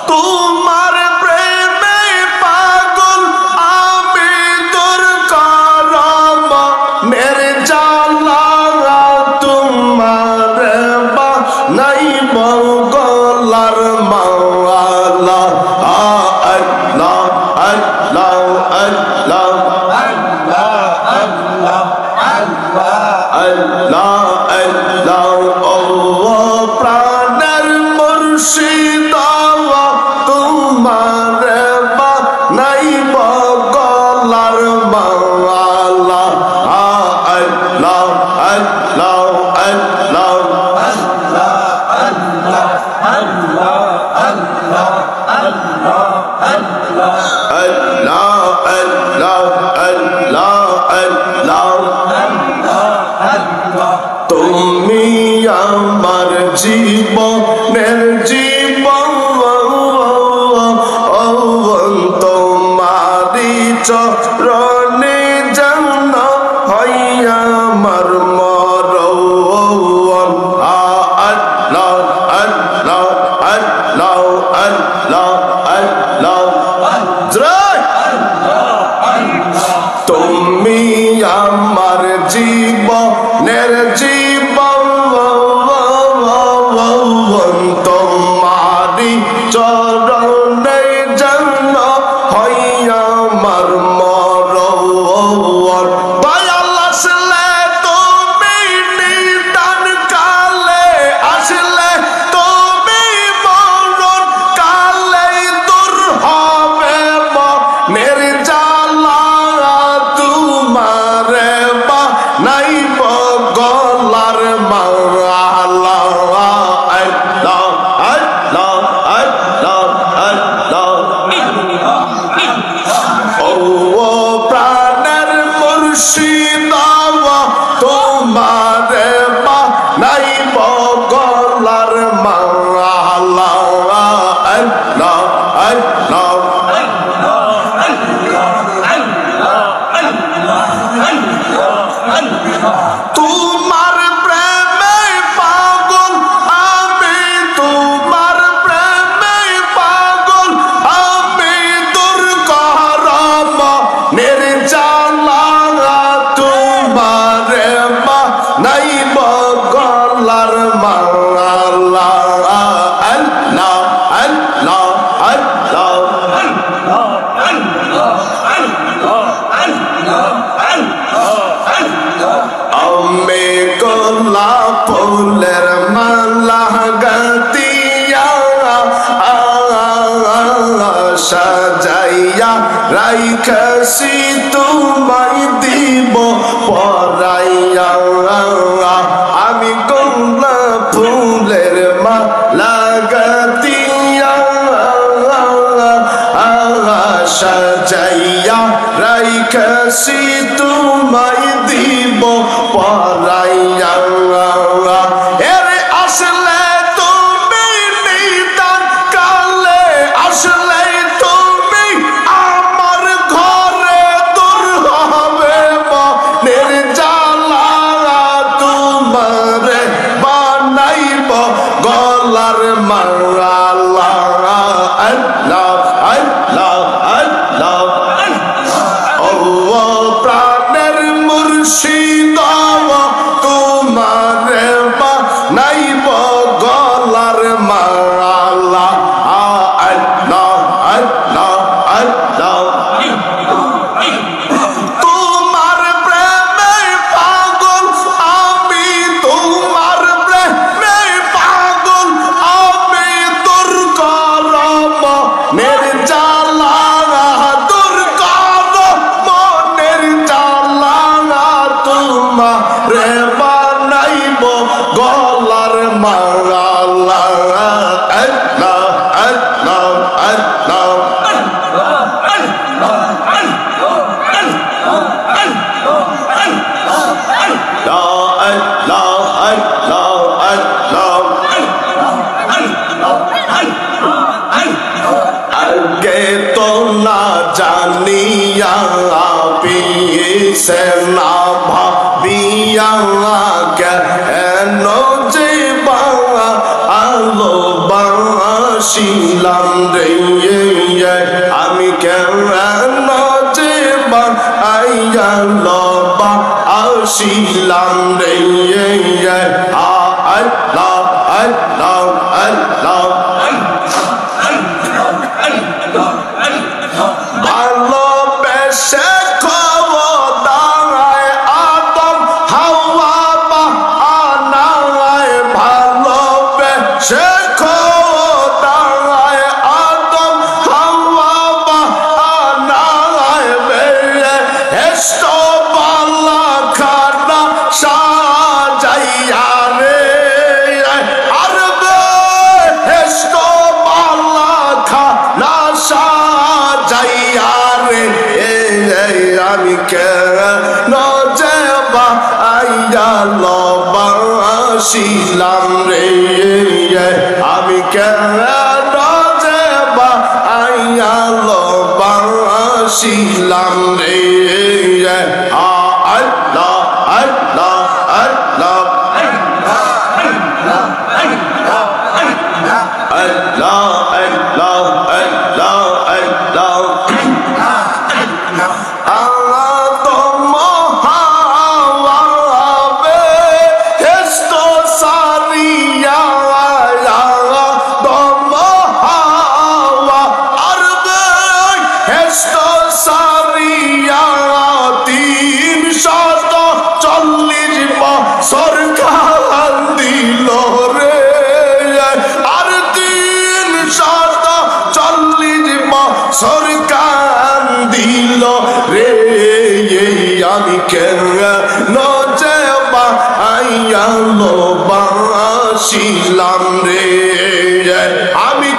তোমার প্রেমে পাগল আমি তোর করব মেরে জালা তোমার বা নাই বগলার মাওলা আল্লাহ আল্লাহ আল্লাহ আল্লাহ আল্লাহ আল্লাহ প্রাণের মুর্শিদ তোমার বা নাই বগলার মাওলা আল্লাহ আল্লাহ আল্লাহ আল্লাহ আল্লাহ আল্লাহ আল্লাহ আল্লাহ আল্লাহ আল্লাহ আল্লাহ আল্লাহ আল্লাহ তুমি আমার জীবনের জীবন তোমারি চরণে যেন হইয়া আমার মরণ আল্লাহ আল্লাহ আল্লাহ আল্লাহ আল্লাহ তুমি আমার জীবনের জীবন তোমারি চরণে যেন হইয়া আমার মরণ দয়াল আসলে তুমি নিদান কালে আসলে তুমি মরণ কালে দূর হবে মনের জ্বালা তোমার বা নাই বগলার মাওলা আল্লাহ আল্লাহ আল্লাহ আল্লাহ ও প্রাণের মুর্শিদ তোমার বা নাই বগলার মাওলা আল্লাহ আল্লাহ তোমার প্রেমে পাগল আমি তোমার প্রেমে পাগল আমি দূর করব নির্জালা তোমার বা নাই বগলার মাওলা আল্লাহ আল্লাহ আল্লাহ আমি গোলাপ ফুলের মালা গাতিয়া সাজাইয়া রাইখাছি তোমায় দিব পরাইয়া আমি গোলাপ ফুলের মালা গাতিয়া সাজাইয়া রাইখাছি তোমায় দিব পরাইয়া এরে আসলে তুমি নিদান কালে আসলে তুমি আমার ঘরে দূর হবে মনের জ্বালা তোমার বানাইব গলার মাওলা আল্লাহ আল্লাহ আল্লাহ প্রাণের মুর্শিদ তোমার বা নাই বগলার মাওলা আল্লাহ আল্লাহ আল্লাহ তোমার প্রেমে পাগল আমি তোমার প্রেমে পাগল আমি দূর করব নির্জালা দূর করব মনের জ্বালা তোমার বানাইব গলার মাওলা আল্লাহ আল্লাহ আল্লাহ আগে তো না জানিয়া পিছে না ভাবিয়া কেন যে আলো শিলাম রে আমি কেন যে আইয়া লবা শিলাম রে আল্লাহ আল্লাহ আল্লাহ ভালোবেসে খবরদার আদম হাওয়া বানায় ভালোবেসে খবরদার আদম হাওয়া বানায় বেহেশত বালা খানা সাজাইয়া রে আর বেহেশত বালা খানা সাজাইয়া রে আমি কেন যেবা আইয়া লবা শিলাম রে আমি কেন যেবা আইয়া লবা শিলাম রে আল্লাহ আল্লাহ আল্লাহ আল্লাহ আল্লাহ আল্লাহ আল্লাহ সরকার দিল রে আর 340 সরকার দিল রে আমি কেন যেবা আইয়া লবা শিলাম রে আমি